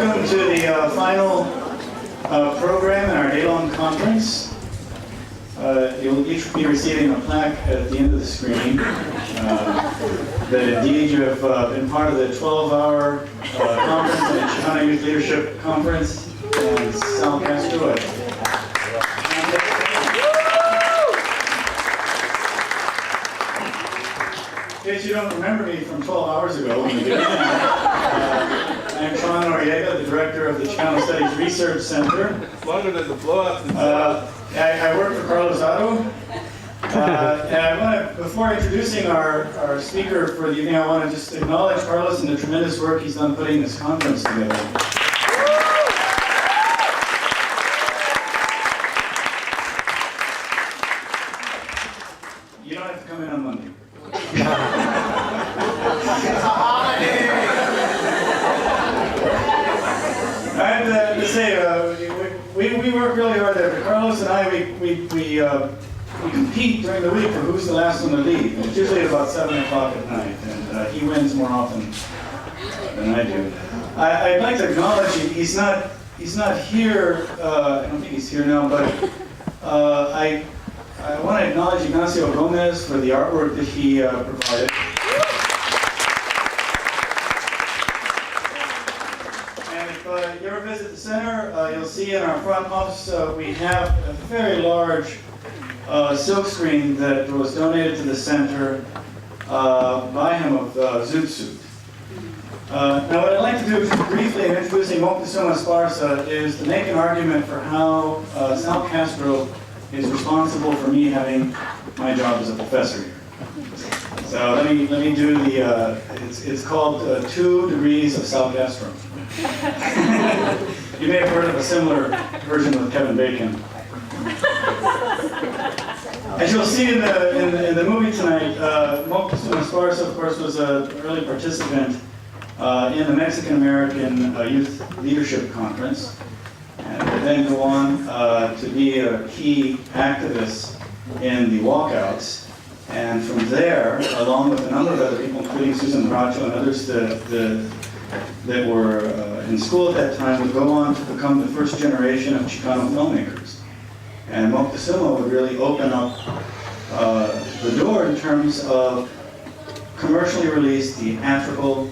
welcome to the final program in our day-long conference. You'll each be receiving a plaque at the end of the screen that indeed you have been part of the 12-hour conference, the Chicano Youth Leadership Conference, and Sal Castro. In case you don't remember me from 12 hours ago, when we began, I'm Chon, Noriega, the director of the Chicano Studies Research Center. It's longer than the blowout. I work for Carlos Otto. And I want to, before introducing our speaker for the evening, I want to just acknowledge Carlos and the tremendous work he's done putting this conference together. You don't have to come in on Monday. I have to say, we work really hard there. Carlos and I, we compete during the week for who's the last one to leave. It's usually at about 7 o'clock at night, and he wins more often than I do. I'd like to acknowledge he's not here. I don't think he's here now, but I want to acknowledge Ignacio Gomez for the artwork that he provided. And if you ever visit the center, you'll see in our front office we have a very large silk screen that was donated to the center by him of Zoot Suit. Now what I'd like to do is briefly in introducing Moctesuma Esparza is to make an argument for how Sal Castro is responsible for me having my job as a professor here. So let me do the, it's called 2 Degrees of Sal Castro. You may have heard of a similar version with Kevin Bacon. As you'll see in the movie tonight, Moctesuma Esparza, of course, was an early participant in the Mexican-American Youth Leadership Conference, and would then go on to be a key activist in the Walkouts. And from there, along with a number of other people, including Susan Bracho and others that were in school at that time, would go on to become the first generation of Chicano filmmakers. And Moctesuma would really open up the door in terms of commercially released theatrical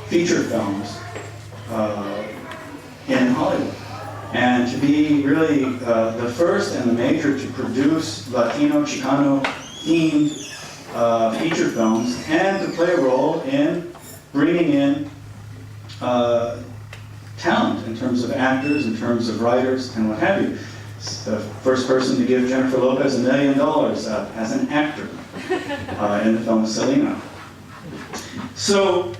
feature films in Hollywood. And to be really the first and the major to produce Latino, Chicano themed feature films and to play a role in bringing in talent in terms of actors, in terms of writers, and what have you. It's the first person to give Jennifer Lopez $1 million as an actor in the film Selena. So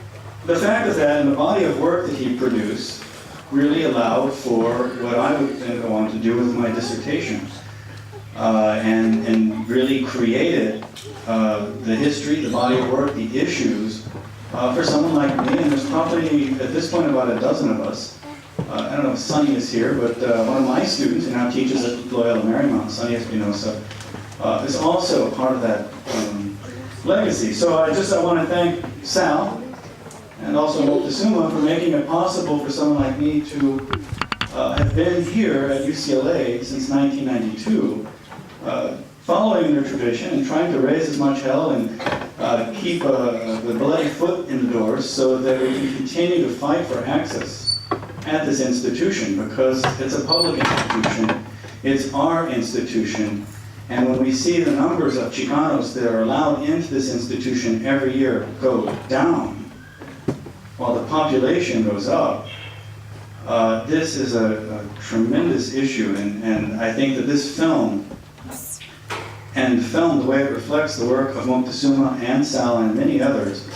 the fact of that and the body of work that he produced really allowed for what I would then go on to do with my dissertation, and really created the history, the body of work, the issues for someone like me. And there's probably at this point about a dozen of us. I don't know if Sonny is here, but one of my students who now teaches at Loyola Marymount, Sonny Espinosa, is also part of that legacy. So I want to thank Sal and also Moctesuma for making it possible for someone like me to have been here at UCLA since 1992, following their tradition and trying to raise as much hell and keep the bloody foot in the doors so that we can continue to fight for access at this institution, because it's a public institution, it's our institution, and when we see the numbers of Chicanos that are allowed into this institution every year go down, while the population goes up, this is a tremendous issue, and I think that this film, and film, the way it reflects the work of Moctesuma and Sal and many others,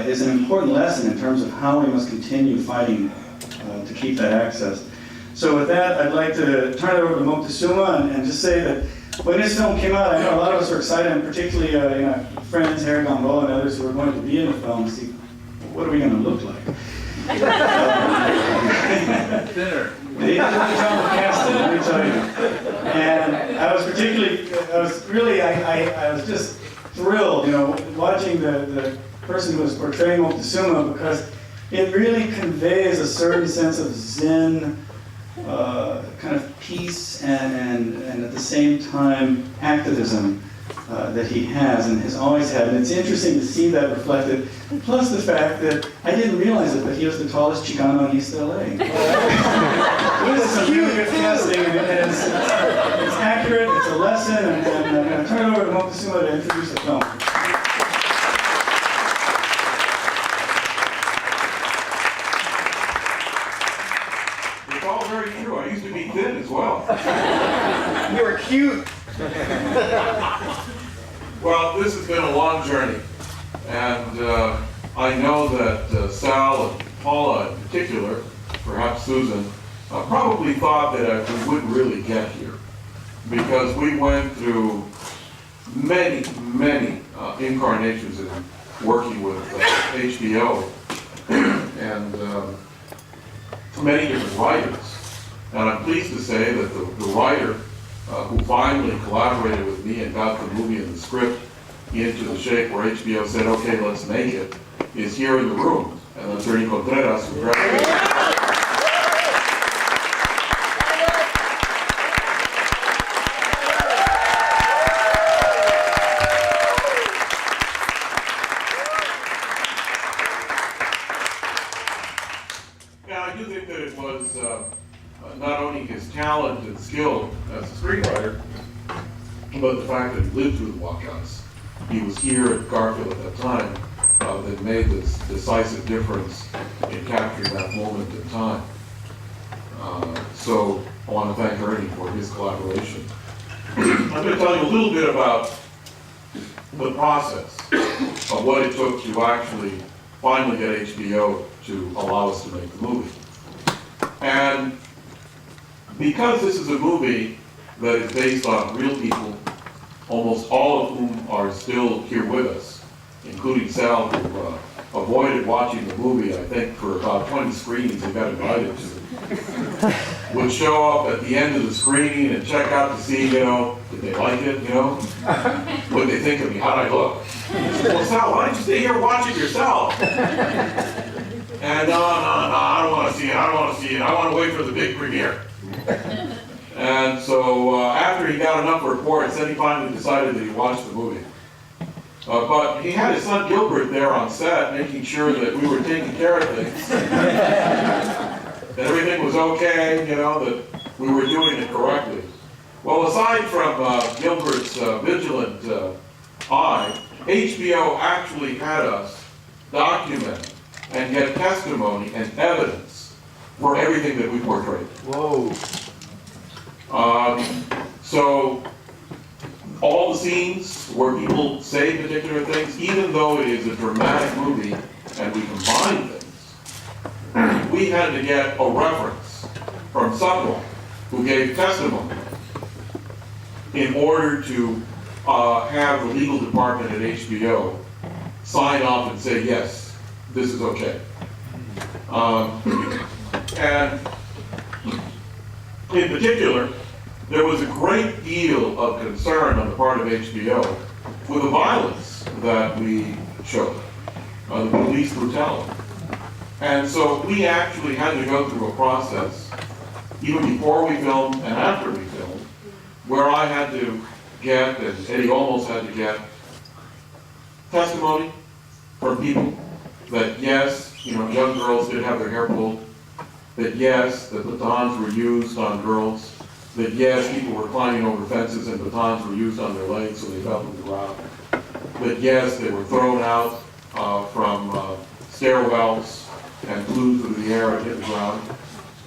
is an important lesson in terms of how we must continue fighting to keep that access. So with that, I'd like to turn it over to Moctesuma and just say that when this film came out, I know a lot of us were excited, and particularly friends, Harry Gamboa and others who were going to be in the film, see, what are we going to look like? Dinner. They did a good job of casting, let me tell you. And I was just thrilled, watching the person who was portraying Moctesuma, because it really conveys a certain sense of Zen, kind of peace and at the same time activism that he has and has always had. And it's interesting to see that reflected, plus the fact that I didn't realize it, but he was the tallest Chicano in East LA. This is some really good casting, and it's accurate, it's a lesson, and I'm going to turn it over to Moctesuma to introduce the film. It's all very true. I used to be thin as well. You were cute. Well, this has been a long journey, and I know that Sal and Paula in particular, perhaps Susan, probably thought that we wouldn't really get here, because we went through many incarnations in working with HBO and many different writers. And I'm pleased to say that the writer who finally collaborated with me and got the movie and the script into the shape where HBO said, okay, let's make it, is here in the room. And that's Ernie Contreras, who graduated. Yeah, I do think that it was not only his talent and skill as a screenwriter, but the fact that he lived through the walkouts. He was here at Garfield at that time that made this decisive difference in capturing that moment in time. So I want to thank Ernie for his collaboration. I'm going to tell you a little bit about the process of what it took to actually finally get HBO to allow us to make the movie. And because this is a movie that is based on real people, almost all of whom are still here with us, including Sal, who avoided watching the movie, I think, for about 20 screenings he got invited to, would show up at the end of the screening and check out to see, did they like it, what did they think of me, how'd I look? Well, Sal, why don't you stay here watching yourself? And no, I don't want to see it, I want to wait for the big premiere. And so after he got enough reports, then he finally decided that he watched the movie. But he had his son Gilbert there on set, making sure that we were taking care of things. That everything was okay, that we were doing it correctly. Well, aside from Gilbert's vigilant eye, HBO actually had us document and get testimony and evidence for everything that we portrayed. Whoa. So all the scenes where people say particular things, even though it is a dramatic movie and we combine things, we had to get a reference from someone who gave testimony in order to have the legal department at HBO sign off and say, yes, this is okay. And in particular, there was a great deal of concern on the part of HBO with the violence that we showed, the police brutality. And so we actually had to go through a process, even before we filmed and after we filmed, where I had to get, and Eddie almost had to get, testimony from people that yes, young girls did have their hair pulled, that yes, the batons were used on girls, that yes, people were climbing over fences and batons were used on their legs so they fell to the ground, that yes, they were thrown out from stairwells and flew through the air and hit the ground.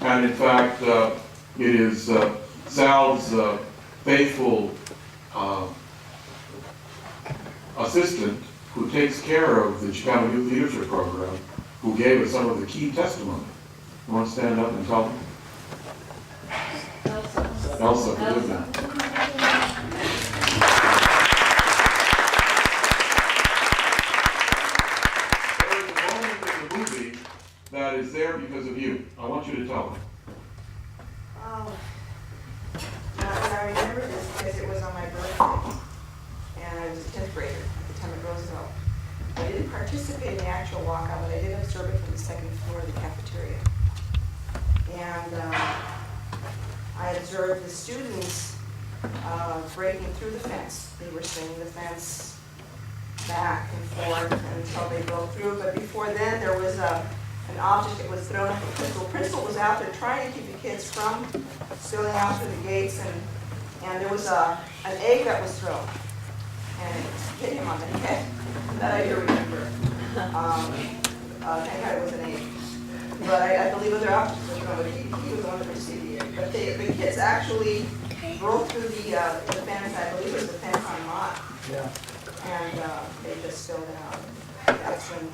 And in fact, it is Sal's faithful assistant who takes care of the Chicano Youth Leadership Program who gave us some of the key testimony. You want to stand up and tell them? Elsa, forgive me. There is a moment in the movie that is there because of you. I want you to tell them. Oh, I remember this because it was on my birthday, and I was a 10th grader at the time at Roosevelt. I didn't participate in the actual walkout, but I did observe it from the second floor of the cafeteria. And I observed the students breaking through the fence. They were swinging the fence back and forth until they broke through. But before then, there was an object that was thrown at the principal. The principal was out there trying to keep the kids from spilling out through the gates, and there was an egg that was thrown, and it hit him on the head. That I do remember. Thank God it was an egg. But I believe other objects were thrown, but he was the one that received the egg. But the kids actually broke through the fence. I believe it was the fence on Mott. Yeah. And they just spilled it out. That's when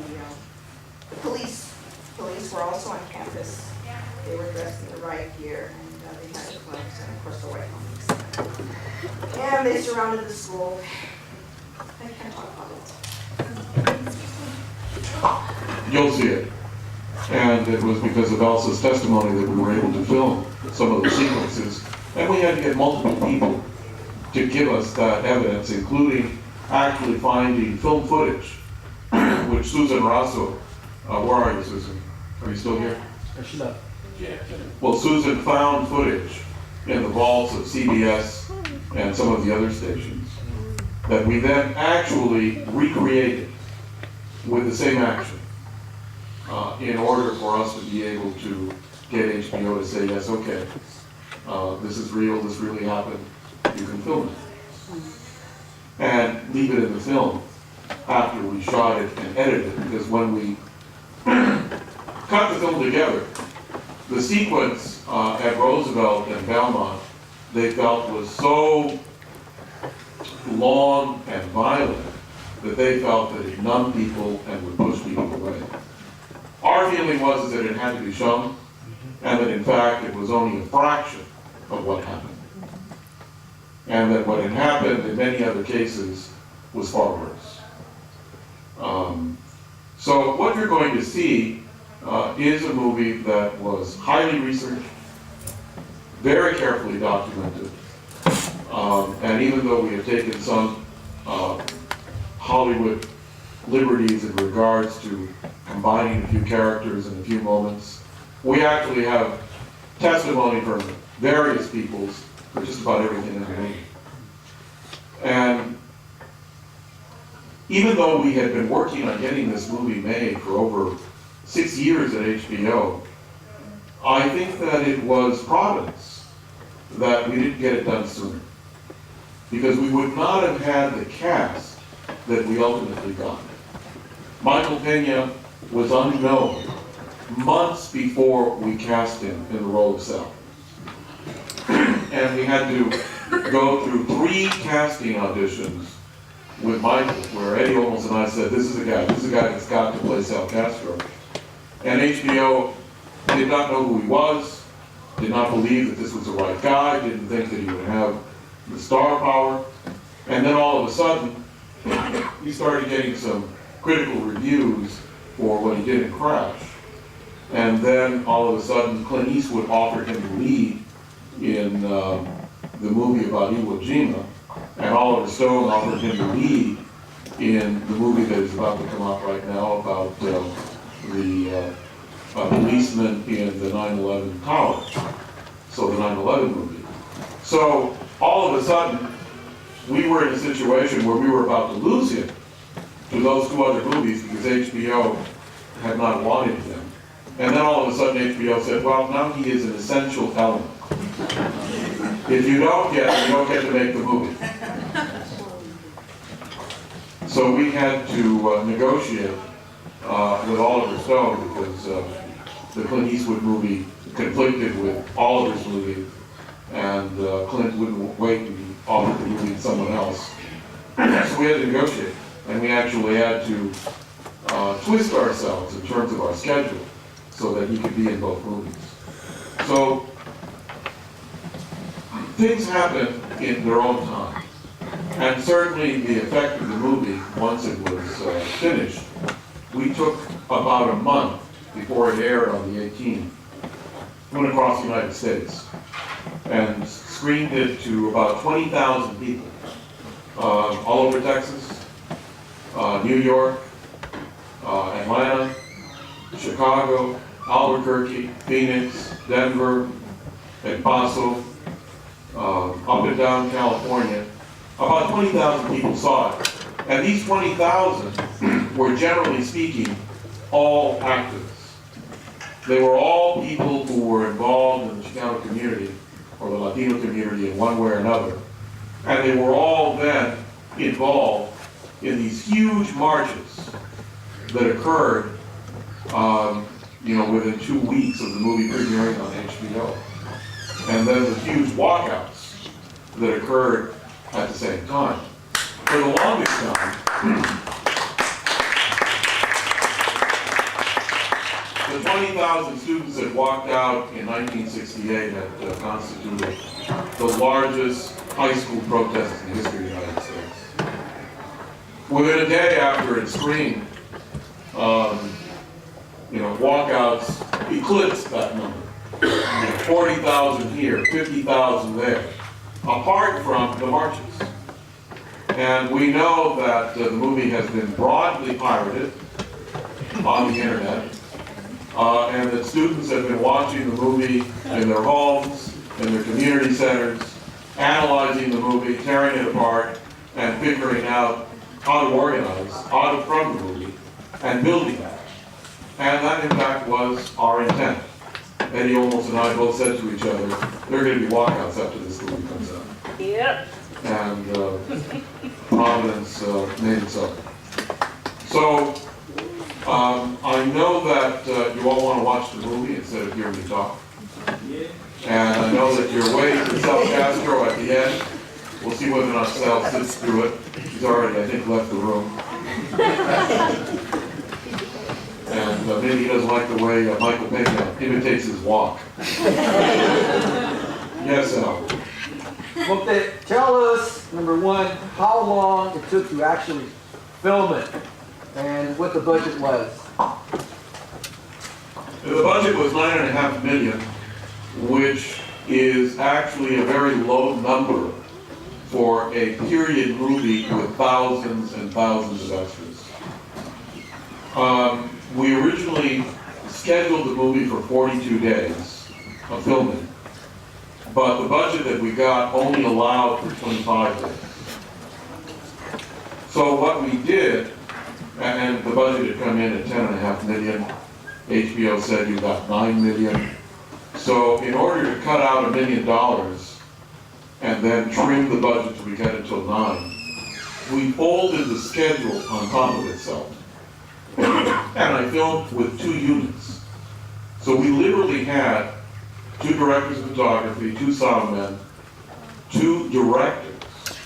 the police were also on campus. They were dressed in the riot gear, and they had the gloves and of course the white helmets. And they surrounded the school. I can't talk about it. You'll see it. And it was because of Elsa's testimony that we were able to film some of the sequences. And we had to get multiple people to give us that evidence, including actually finding film footage, which Susan Rasso, where are you, Susan? Are you still here? She left. Well, Susan found footage in the vaults of CBS and some of the other stations that we then actually recreated with the same action in order for us to be able to get HBO to say, yes, okay, this is real, this really happened, you can film it. And leave it in the film after we shot it and edited it, because when we cut the film together, the sequence at Roosevelt and Belmont, they felt was so long and violent that they felt that it numbed people and would push people away. Our feeling was that it had to be shown, and that in fact it was only a fraction of what happened. And that what had happened in many other cases was far worse. So what you're going to see is a movie that was highly researched, very carefully documented, and even though we have taken some Hollywood liberties in regards to combining a few characters and a few moments, we actually have testimony from various peoples for just about everything in the movie. And even though we had been working on getting this movie made for over 6 years at HBO, I think that it was providence that we didn't get it done sooner. Because we would not have had the cast that we ultimately got. Michael Pena was unknown months before we cast him in the role of Sal. And we had to go through 3 casting auditions with Michael, where Eddie Olmos and I said, this is a guy that's got to play Sal Castro. And HBO did not know who he was, did not believe that this was the right guy, didn't think that he would have the star power. And then all of a sudden, he started getting some critical reviews for what he did in Crash. And then all of a sudden, Clint Eastwood offered him to lead in the movie about Iwo Jima, and Oliver Stone offered him to lead in the movie that is about to come out right now about the policeman in the 9/11 tower, so the 9/11 movie. So all of a sudden, we were in a situation where we were about to lose him to those 2 other movies because HBO had not wanted him. And then all of a sudden HBO said, well, now he is an essential element. If you don't get him, you don't get to make the movie. So we had to negotiate with Oliver Stone because the Clint Eastwood movie conflicted with Oliver's movie, and Clint wouldn't wait and offer the movie to someone else. So we had to negotiate, and we actually had to twist ourselves in terms of our schedule so that he could be in both movies. So things happen in their own time. And certainly the effect of the movie, once it was finished, we took about a month before it aired on the 18th, went across the United States and screened it to about 20,000 people, all over Texas, New York, Atlanta, Chicago, Albuquerque, Phoenix, Denver, El Paso, up and down California. About 20,000 people saw it. And these 20,000 were, generally speaking, all activists. They were all people who were involved in the Chicano community or the Latino community in one way or another. And they were all then involved in these huge marches that occurred within 2 weeks of the movie premiering on HBO. And then the huge walkouts that occurred at the same time. For the longest time, the 20,000 students that walked out in 1968 had constituted the largest high school protest in the history of the United States. Within a day after it screamed, walkouts eclipsed that number. 40,000 here, 50,000 there, apart from the marches. And we know that the movie has been broadly pirated on the internet, and that students have been watching the movie in their homes, in their community centers, analyzing the movie, tearing it apart, and figuring out how to organize from the movie and building that. And that, in fact, was our intent. Eddie Olmos and I both said to each other, there are going to be walkouts after this movie comes out. Yep. And Providence made it so. So, I know that you all want to watch the movie instead of hearing me talk. And I know that you're waiting for Sal Castro at the end. We'll see whether or not Sal sits through it. He's already, I think, left the room. And maybe he doesn't like the way Michael Pena imitates his walk. Yes, Sal. Well, tell us, number one, how long it took to actually film it and what the budget was. The budget was $9.5 million, which is actually a very low number for a period movie with thousands and thousands of extras. We originally scheduled the movie for 42 days of filming, but the budget that we got only allowed for 25 days. So what we did, and the budget had come in at $10.5 million, HBO said you got $9 million. So in order to cut out $1 million and then trim the budget till we get it till $9 million, we folded the schedule on top of itself. And I filmed with 2 units. So we literally had 2 directors of photography, 2 sound men, 2 directors,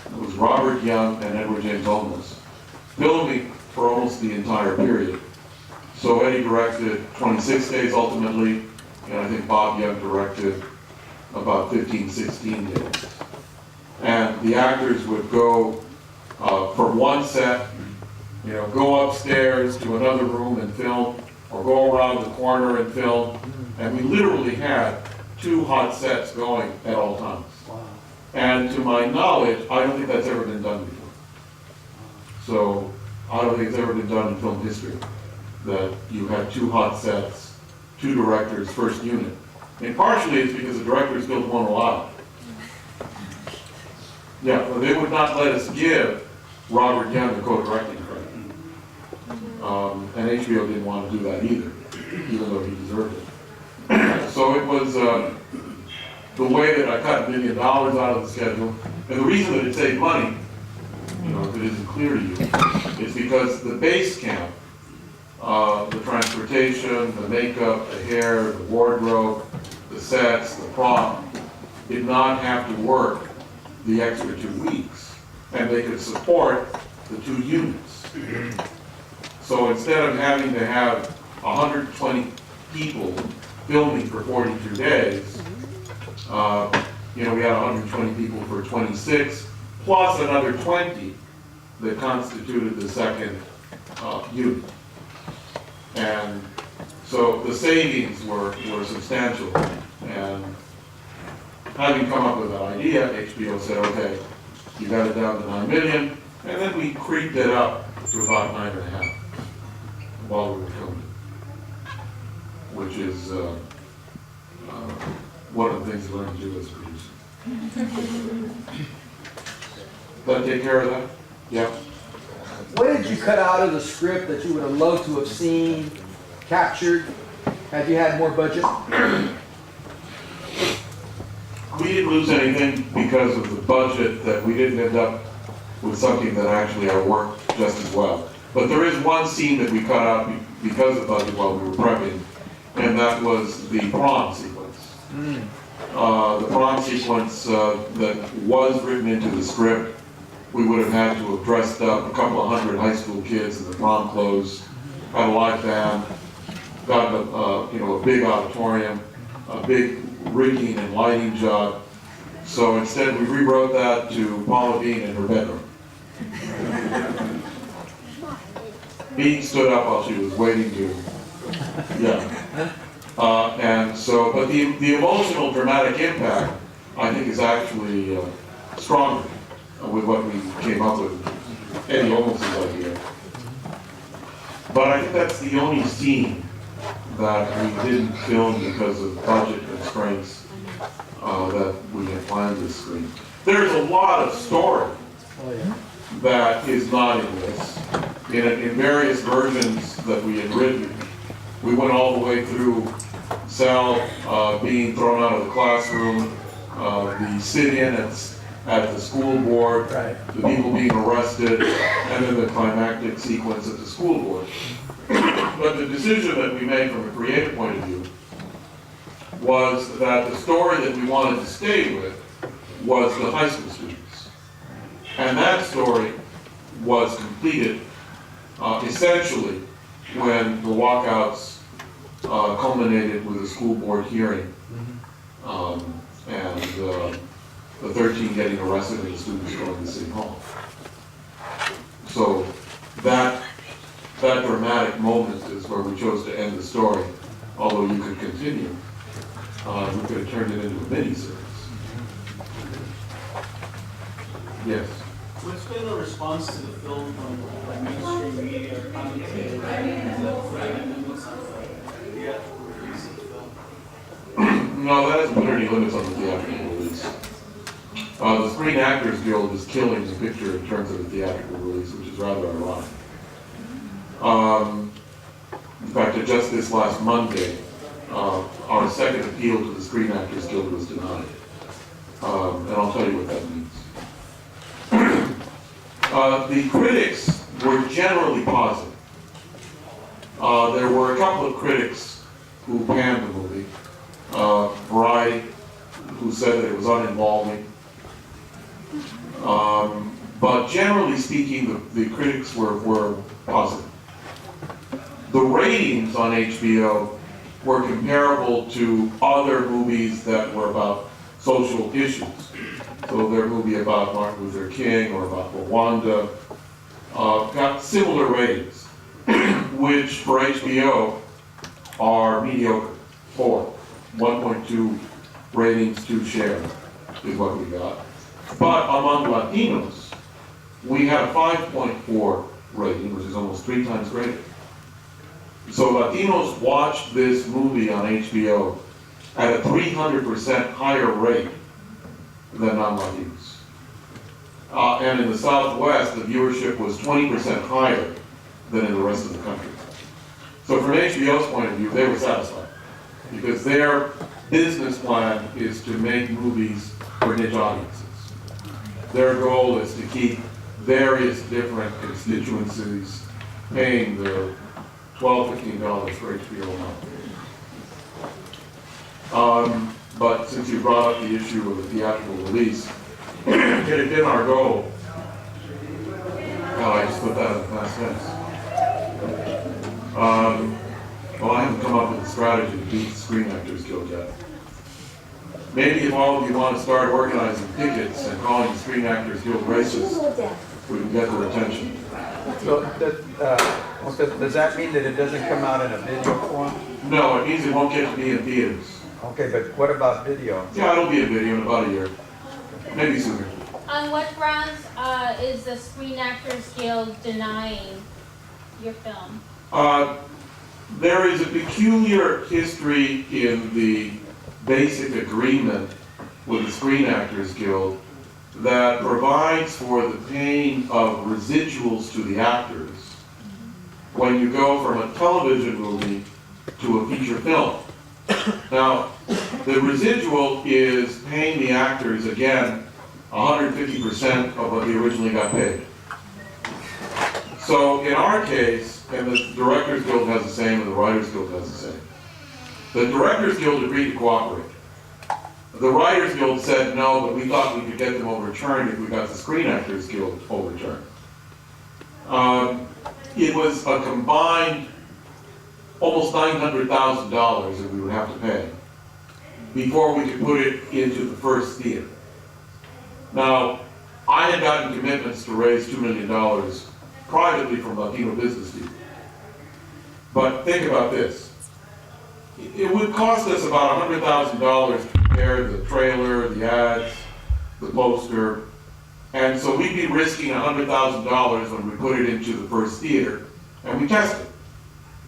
it was Robert Young and Edward James Olmos, filming for almost the entire period. So Eddie directed 26 days ultimately, and I think Bob Young directed about 15, 16 days. And the actors would go from one set, go upstairs to another room and film, or go around the corner and film. And we literally had 2 hot sets going at all times. Wow. And to my knowledge, I don't think that's ever been done before. So I don't think it's ever been done in film history, that you had 2 hot sets, 2 directors, first unit. And partially it's because the directors don't want to allow it. Yeah, well, they would not let us give Robert Young the co-directing credit. And HBO didn't want to do that either, even though he deserved it. So it was the way that I cut $1 million out of the schedule. And the reason that it saved money, if it isn't clear to you, is because the base camp, the transportation, the makeup, the hair, the wardrobe, the sets, the prop, did not have to work the extra 2 weeks. And they could support the 2 units. So instead of having to have 120 people filming for 42 days, we had 120 people for 26, plus another 20 that constituted the second unit. And so the savings were substantial. And having come up with that idea, HBO said, okay, you got it down to $9 million, and then we creeped it up to about $9.5 million. while we were filming, which is one of the things you learn to do as a producer. That take care of that? Yeah. What did you cut out of the script that you would have loved to have seen, captured, had you had more budget? We didn't lose anything because of the budget, that we didn't end up with something that actually worked just as well. But there is one scene that we cut out because of budget while we were prepping, and that was the prom sequence. The prom sequence that was written into the script, we would have had to have dressed up a couple of hundred high school kids in the prom clothes, had a live band, got a big auditorium, a big rigging and lighting job. So instead we rewrote that to Paula Bean in her bedroom. Bean stood up while she was waiting to, and so, but the emotional dramatic impact, I think, is actually stronger with what we came up with, Eddie Olmos' idea. But I think that's the only scene that we didn't film because of budget constraints that we had planned to screen. There's a lot of story that is not in this. In various versions that we had written, we went all the way through Sal being thrown out of the classroom, the sit-in at the school board, the people being arrested, and then the climactic sequence at the school board. But the decision that we made from a creative point of view was that the story that we wanted to stay with was the high school students. And that story was completed essentially when the walkouts culminated with a school board hearing, and the 13 getting arrested and the students going to City Hall. So that dramatic moment is where we chose to end the story, although you could continue. We could have turned it into a mini-series. Yes? What's been the response to the film from mainstream media or commentators? Is that putting limits on the theatrical release of the film? No, that hasn't put any limits on the theatrical release. The Screen Actors Guild is killing the picture in terms of the theatrical release, which is rather ironic. In fact, just this last Monday, our second appeal to the Screen Actors Guild was denied. And I'll tell you what that means. The critics were generally positive. There were a couple of critics who panned the movie. Variety, who said that it was uninvolving. But generally speaking, the critics were positive. The ratings on HBO were comparable to other movies that were about social issues. So their movie about Martin Luther King or about Rwanda got similar ratings, which for HBO are mediocre. 1.2 ratings, 2 share is what we got. But among Latinos, we had a 5.4 rating, which is almost 3 times greater. So Latinos watched this movie on HBO at a 300% higher rate than non-Latinos. And in the Southwest, the viewership was 20% higher than in the rest of the country. So from HBO's point of view, they were satisfied, because their business plan is to make movies for niche audiences. Their goal is to keep various different constituencies paying the $12, $15 for HBO now. But since you brought up the issue of the theatrical release, it had been our goal. Oh, I just put that in the past tense. Well, I haven't come up with a strategy to beat the Screen Actors Guild yet. Maybe if all of you want to start organizing pickets and calling the Screen Actors Guild racist, we can get their attention. So does that mean that it doesn't come out in a video form? No, it means it won't get to be in theaters. Okay, but what about video? Yeah, it'll be a video in about a year. Maybe sooner. On what grounds is the Screen Actors Guild denying your film? There is a peculiar history in the basic agreement with the Screen Actors Guild that provides for the paying of residuals to the actors when you go from a television movie to a feature film. Now, the residual is paying the actors, again, 150% of what they originally got paid. So in our case, and the Directors Guild has the same, and the Writers Guild has the same, the Directors Guild agreed to cooperate. The Writers Guild said no, but we thought we could get them overturned if we got the Screen Actors Guild overturned. It was a combined almost $900,000 that we would have to pay before we could put it into the first theater. Now, I had gotten commitments to raise $2 million privately from Latino business people. But think about this. It would cost us about $100,000 to prepare the trailer, the ads, the poster, and so we'd be risking $100,000 when we put it into the first theater, and we test it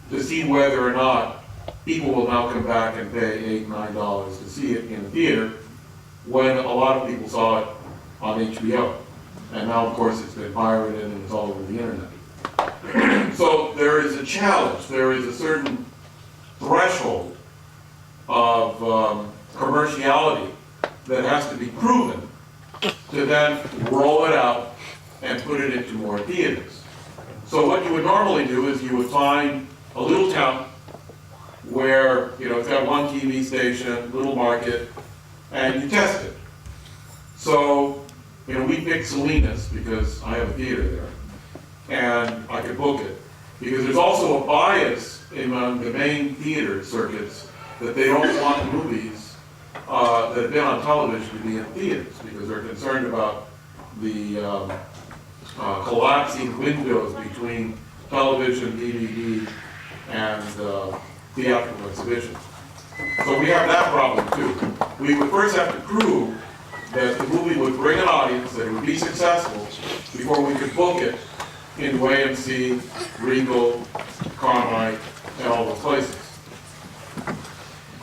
to see whether or not people will now come back and pay $8, $9 to see it in the theater when a lot of people saw it on HBO. And now, of course, it's been pirated and it's all over the internet. So there is a challenge. There is a certain threshold of commerciality that has to be proven to then roll it out and put it into more theaters. So what you would normally do is you would find a little town where, you know, it's got one TV station, little market, and you test it. So, you know, we picked Salinas because I have a theater there, and I could book it. Because there's also a bias among the main theater circuits that they don't want movies that have been on television to be in theaters because they're concerned about the collapsing windows between television, DVD, and theatrical exhibition. So we have that problem too. We would first have to prove that the movie would bring an audience, that it would be successful, before we could book it in AMC, Regal, Carmike, and all those places.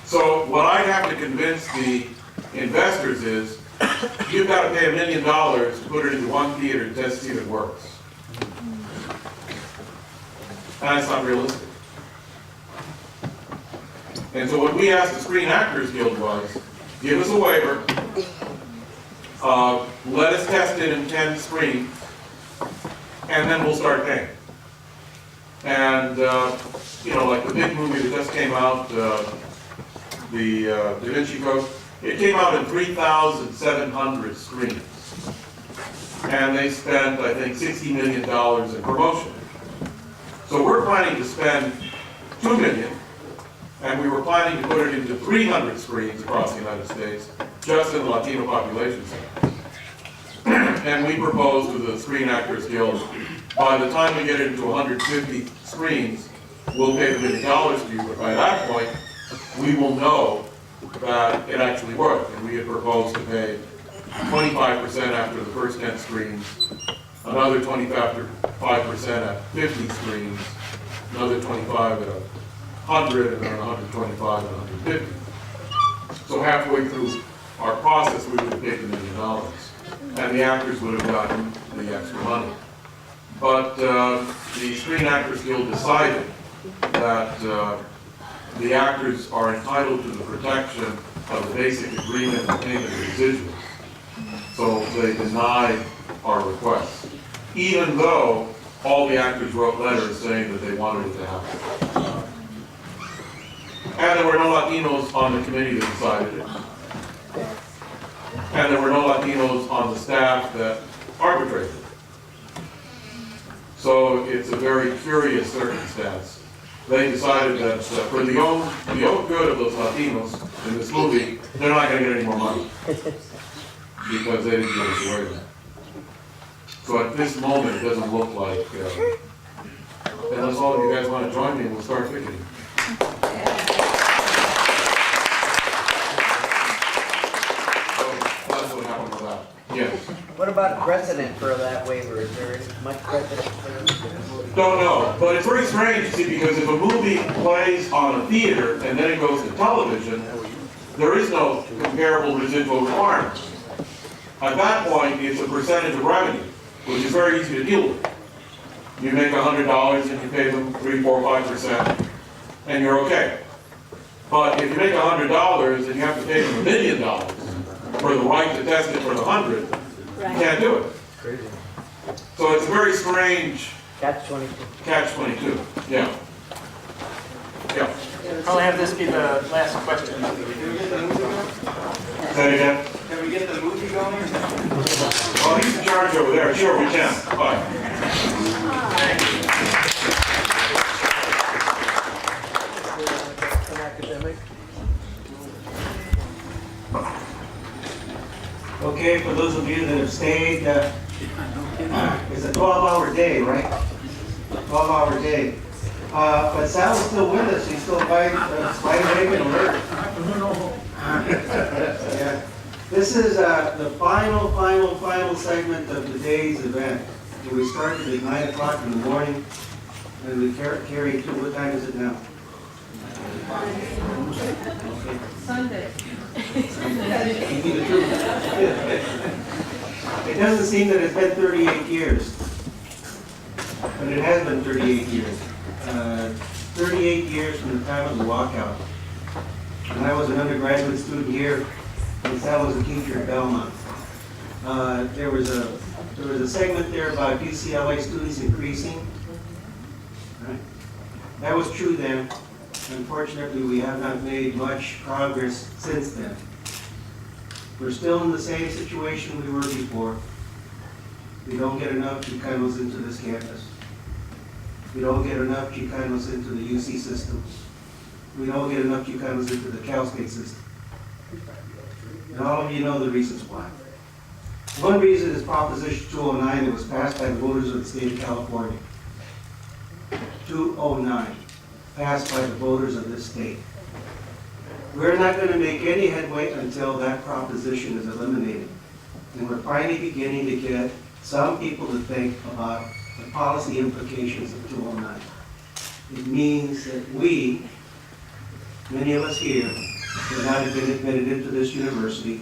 So what I have to convince the investors is, you've got to pay $1 million to put it into one theater to test to see if it works. And that's not realistic. And so what we asked the Screen Actors Guild was, give us a waiver, let us test it in 10 screens, and then we'll start paying. And, you know, like the big movie that just came out, the Da Vinci Code, it came out in 3,700 screens. And they spent, I think, $60 million in promotion. So we're planning to spend $2 million, and we were planning to put it into 300 screens across the United States, just in the Latino population center. And we proposed to the Screen Actors Guild, by the time we get it into 150 screens, we'll pay $1 million to you, but by that point, we will know that it actually worked. And we had proposed to pay 25% after the first 10 screens, another 25% at 50 screens, another 25 at 100, and then 125 at 150. So halfway through our process, we would have paid $1 million, and the actors would have gotten the extra money. But the Screen Actors Guild decided that the actors are entitled to the protection of the basic agreement and payment of residuals. So they denied our request, even though all the actors wrote letters saying that they wanted it to happen. And there were no Latinos on the committee that decided it. And there were no Latinos on the staff that arbitrated. So it's a very curious circumstance. They decided that for the own good of those Latinos in this movie, they're not going to get any more money because they didn't give us away with that. So at this moment, it doesn't look like, unless all of you guys want to join me, we'll start picketing. So that's what happened with that. Yes. What about precedent for that waiver? Is there much precedent for that? Don't know, but it's very strange, see, because if a movie plays on a theater and then it goes to television, there is no comparable residual requirement. At that point, it's a percentage of revenue, which is very easy to deal with. You make $100 and you pay them 3, 4, 5%, and you're okay. But if you make $100 and you have to pay them $1 million for the right to test it for the 100, you can't do it. So it's a very strange Catch-22. catch-22. Yeah. Yeah. I'll have this be the last question. Say it again. Can we get the movie going? Oh, he's in charge over there. Sure, we can. Bye. An academic. Okay, for those of you that have stayed, it's a 12-hour day, right? 12-hour day. But Sal's still with us. He's still wide awake and alert. Yeah. This is the final segment of the day's event. We started at 9 o'clock in the morning, and we carry to, what time is it now? Sunday. It doesn't seem that it's been 38 years, but it has been 38 years. 38 years from the time of the walkout. When I was an undergraduate student here, and Sal was a teacher at Belmont. There was a segment there about UCLA students increasing. Right? That was true then. Unfortunately, we have not made much progress since then. We're still in the same situation we were before. We don't get enough Chicanos into this campus. We don't get enough Chicanos into the UC system. We don't get enough Chicanos into the Cal State system. And all of you know the reasons why. One reason is Proposition 209 that was passed by the voters of the state of California. 209, passed by the voters of this state. We're not going to make any headway until that proposition is eliminated. And we're finally beginning to get some people to think about the policy implications of 209. It means that we, many of us here, would not have been admitted into this university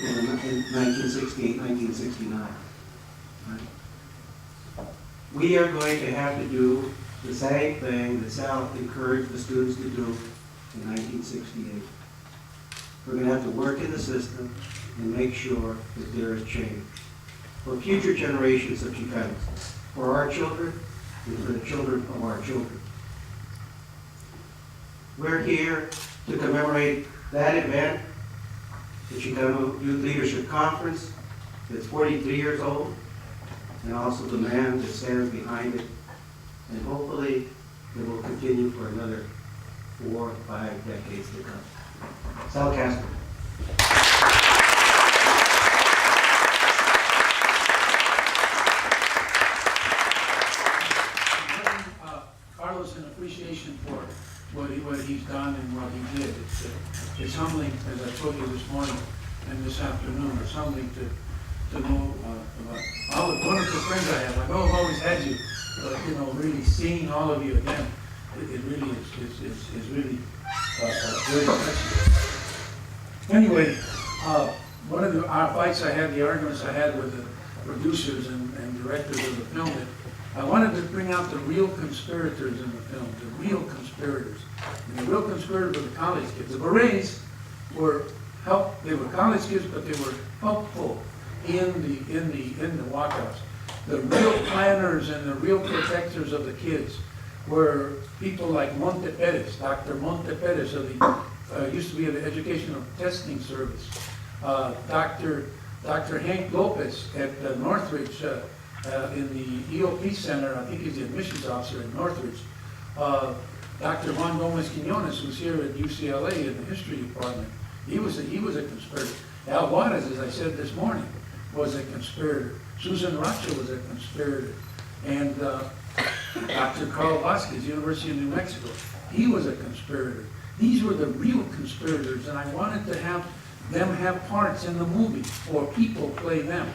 in 1968, 1969. Right? We are going to have to do the same thing that Sal encouraged the students to do in 1968. We're going to have to work in the system and make sure that there is change for future generations of Chicanos, for our children and for the children of our children. We're here to commemorate that event, the Chicano Youth Leadership Conference, that's 43 years old, and also the man that stands behind it. And hopefully it will continue for another 4 or 5 decades to come. Sal Castro. Carlos, an appreciation for what he's done and what he did. It's humbling, as I told you this morning and this afternoon. It's humbling to know about all the wonderful friends I have. I know I've always had you, but really seeing all of you again, it really is really very touching. Anyway, one of our fights I had, the arguments I had with the producers and directors of the film, that I wanted to bring out the real conspirators in the film, the real conspirators. And the real conspirators were the college kids. The berets they were college kids, but they were helpful in the walkouts. The real planners and the real protectors of the kids were people like Monte Perez, Dr. Monte Perez of the used to be of the Educational Testing Service, Dr. Hank Lopez at Northridge in the EOP Center. I think he's the admissions officer at Northridge. Dr. Juan Gomez Quinones, who's here at UCLA in the history department. He was a conspirator. Al Juarez, as I said this morning, was a conspirator. Susan Rocha was a conspirator. And Dr. Carl Vasquez, University of New Mexico, he was a conspirator. These were the real conspirators, and I wanted to have them have parts in the movie, or people play them.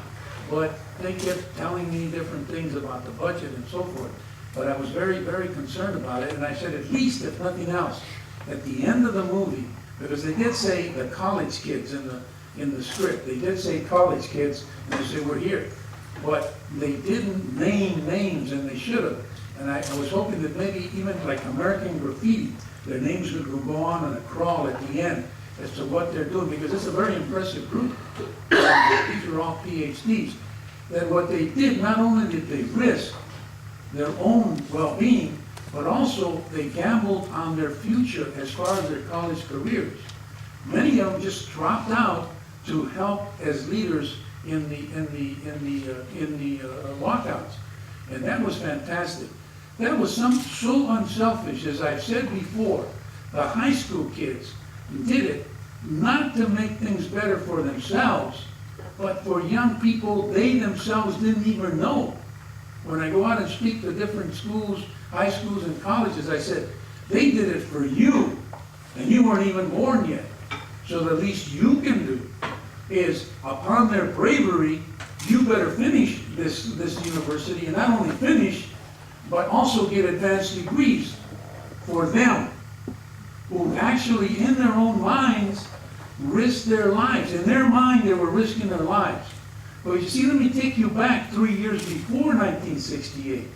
But they kept telling me different things about the budget and so forth. But I was very, very concerned about it, and I said, at least, if nothing else, at the end of the movie, because they did say the college kids in the script, they did say college kids, and they said, we're here. But they didn't name names, and they should have. And I was hoping that maybe even like American Graffiti, their names would go on a crawl at the end as to what they're doing, because it's a very impressive group. These are all PhDs. That what they did, not only did they risk their own well-being, but also they gambled on their future as far as their college careers. Many of them just dropped out to help as leaders in the walkouts, and that was fantastic. That was so unselfish, as I've said before. The high school kids did it not to make things better for themselves, but for young people they themselves didn't even know. When I go out and speak to different schools, high schools and colleges, I said, they did it for you, and you weren't even born yet. So the least you can do is, upon their bravery, you better finish this university, and not only finish, but also get advanced degrees for them, who actually in their own minds risked their lives. In their mind, they were risking their lives. But you see, let me take you back 3 years before 1968.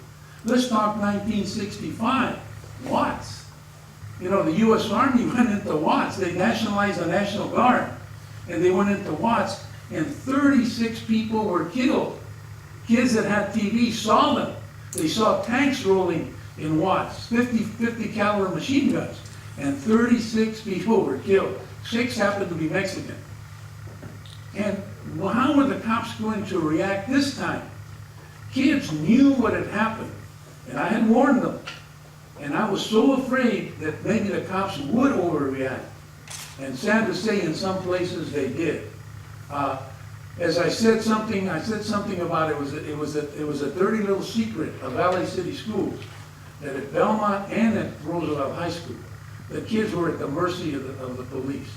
Let's talk 1965, Watts. You know, the U.S. Army went into Watts. They nationalized the National Guard, and they went into Watts, and 36 people were killed. Kids that had TV saw them. They saw tanks rolling in Watts, 50 caliber machine guns, and 36 people were killed. 6 happened to be Mexican. And how were the cops going to react this time? Kids knew what had happened, and I had warned them. And I was so afraid that maybe the cops would overreact. And sad to say, in some places they did. As I said something about it was a dirty little secret of LA City Schools, that at Belmont and at Roosevelt High School, the kids were at the mercy of the police.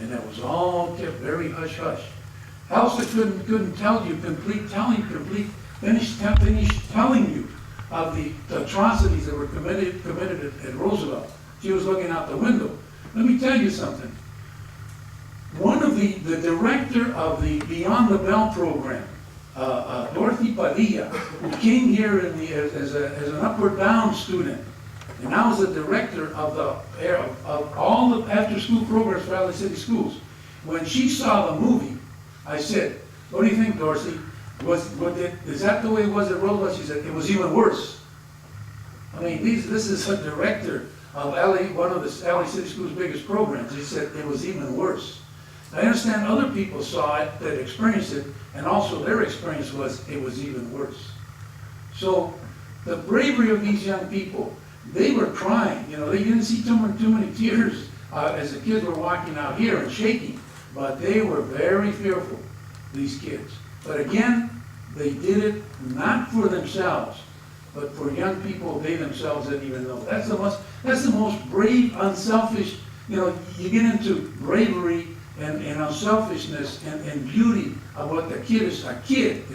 And that was all kept very hush-hush. Elsa couldn't tell you, finish telling you of the atrocities that were committed at Roosevelt. She was looking out the window. Let me tell you something. One of the director of the Beyond the Bell program, Dorothy Padilla, who came here as an upward bound student, and I was the director of all the after-school programs for LA City Schools. When she saw the movie, I said, "What do you think, Dorsey? Is that the way it was at Roosevelt?" She said, "It was even worse." I mean, this is a director of one of the LA City Schools' biggest programs. He said it was even worse. I understand other people saw it that experienced it, and also their experience was it was even worse. So the bravery of these young people, they were crying. You know, they didn't see too many tears as the kids were walking out here and shaking, but they were very fearful, these kids. But again, they did it not for themselves, but for young people they themselves didn't even know. That's the most brave, unselfish. You know, you get into bravery and unselfishness and beauty of what a kid is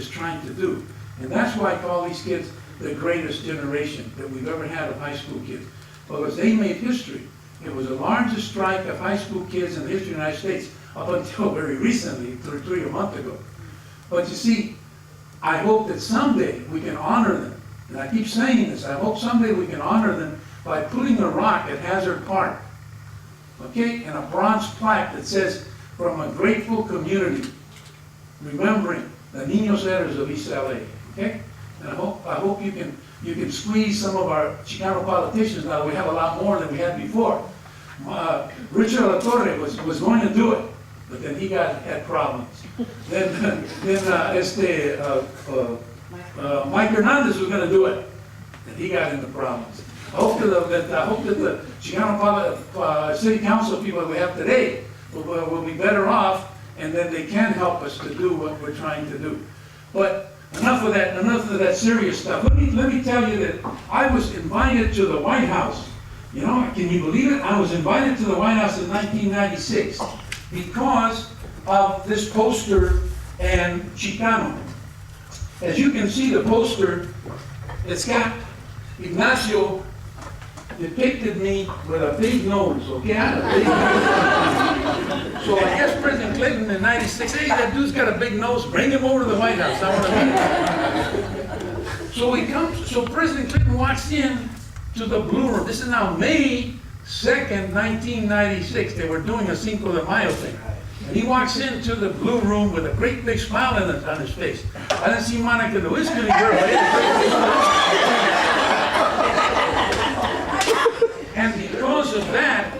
trying to do. And that's why I call these kids the greatest generation that we've ever had of high school kids. Because they made history. It was the largest strike of high school kids in the history of the United States up until very recently, 3 or 4 months ago. But you see, I hope that someday we can honor them. And I keep saying this, I hope someday we can honor them by putting a rock at Hazard Park, okay, and a bronze plaque that says, "From a grateful community, remembering the Niños Héroes of East LA," okay? And I hope you can squeeze some of our Chicano politicians now. We have a lot more than we had before. Richard La Torre was going to do it, but then he had problems. Then Mike Hernandez was going to do it, and he got into problems. I hope that the Chicano City Council people that we have today will be better off, and then they can help us to do what we're trying to do. But enough of that serious stuff. Let me tell you that I was invited to the White House. You know, can you believe it? I was invited to the White House in 1996 because of this poster and Chicano. As you can see, the poster, it's got Ignacio depicted me with a big nose, okay? I had a big nose. So I guess President Clinton in '96, hey, that dude's got a big nose, bring him over to the White House, I want to meet him. So President Clinton walks in to the Blue Room. This is now May 2nd, 1996. They were doing a Cinco de Mayo thing. And he walks into the Blue Room with a great big smile on his face. I didn't see Monica Lewinsky anywhere, but he had a great big smile. And because of that,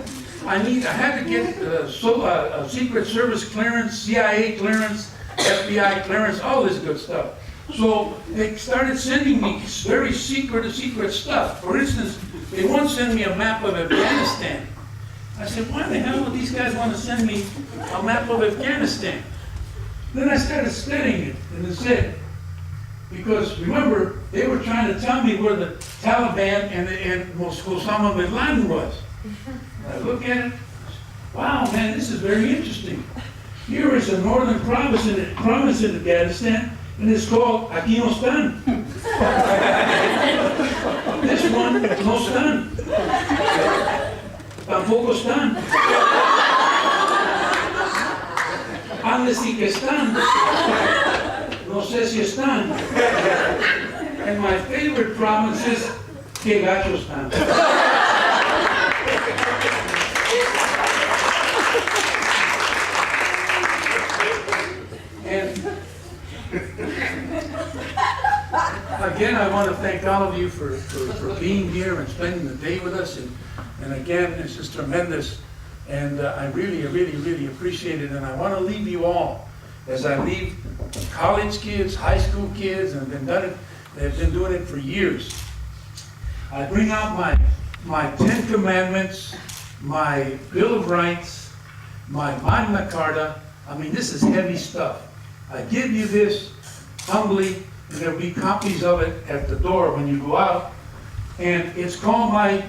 I had to get a Secret Service clearance, CIA clearance, FBI clearance, all this good stuff. So they started sending me very secret stuff. For instance, they once sent me a map of Afghanistan. I said, why the hell would these guys want to send me a map of Afghanistan? Then I started studying it, and it said, because remember, they were trying to tell me where the Taliban and Osama bin Laden was. I look at it, wow, man, this is very interesting. Here is a northern province in Afghanistan, and it's called Aquí no están. This one, no están. Tampoco están. Ande si que están. No sé si están. And my favorite province is que gachos están. And again, I want to thank all of you for being here and spending the day with us. And again, this is tremendous. And I really appreciate it. And I want to leave you all, as I leave college kids, high school kids, and they've been doing it for years. I bring out my 10 Commandments, my Bill of Rights, my Magna Carta. I mean, this is heavy stuff. I give you this humbly, and there'll be copies of it at the door when you go out. And it's called my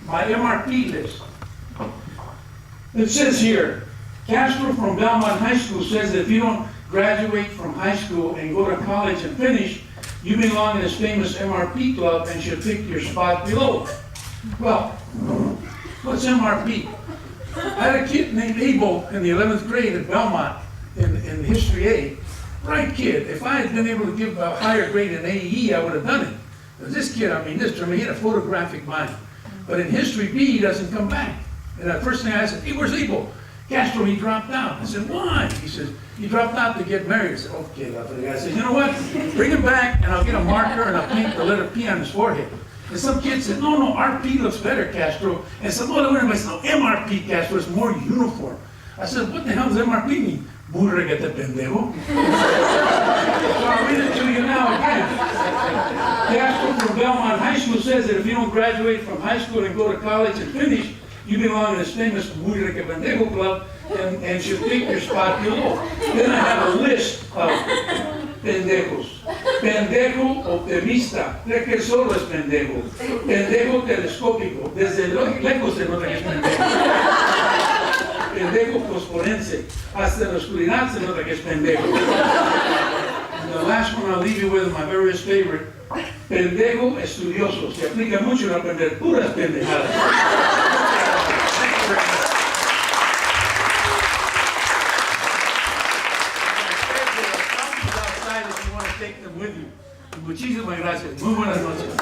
MRP list. It says here, Castro from Belmont High School says that if you don't graduate from high school and go to college and finish, you belong in this famous MRP club and should pick your spot below. Well, what's MRP? I had a kid named Abel in the 11th grade at Belmont in History A. Bright kid. If I had been able to give a higher grade in AE, I would have done it. But this kid, he had a photographic mind. But in History B, he doesn't come back. And the first thing I said, hey, where's Abel? Castro, he dropped out. I said, why? He says, he dropped out to get married. I said, okay. I said, you know what? Bring him back, and I'll get a marker, and I'll paint the letter P on his forehead. And some kid said, no, RP looks better, Castro. And some other one said, no, MRP, Castro, is more uniform. I said, what the hell does MRP mean? Burregate pendejo. So I'll read it to you now again. Castro from Belmont High School says that if you don't graduate from high school and go to college and finish, you belong in this famous Burregate pendejo club and should pick your spot below. Then I have a list of pendejos. Pendejo optimista, cree que solo es pendejo. Pendejo telescópico, desde lejos se nota que es pendejo. Pendejo fosforense, hasta la oscuridad se nota que es pendejo. And the last one I'll leave you with, my very favorite, pendejo estudioso. Se aplica mucho en aprender puras pendejadas. Take them with you. Muchísimas gracias. Muy buenas noches.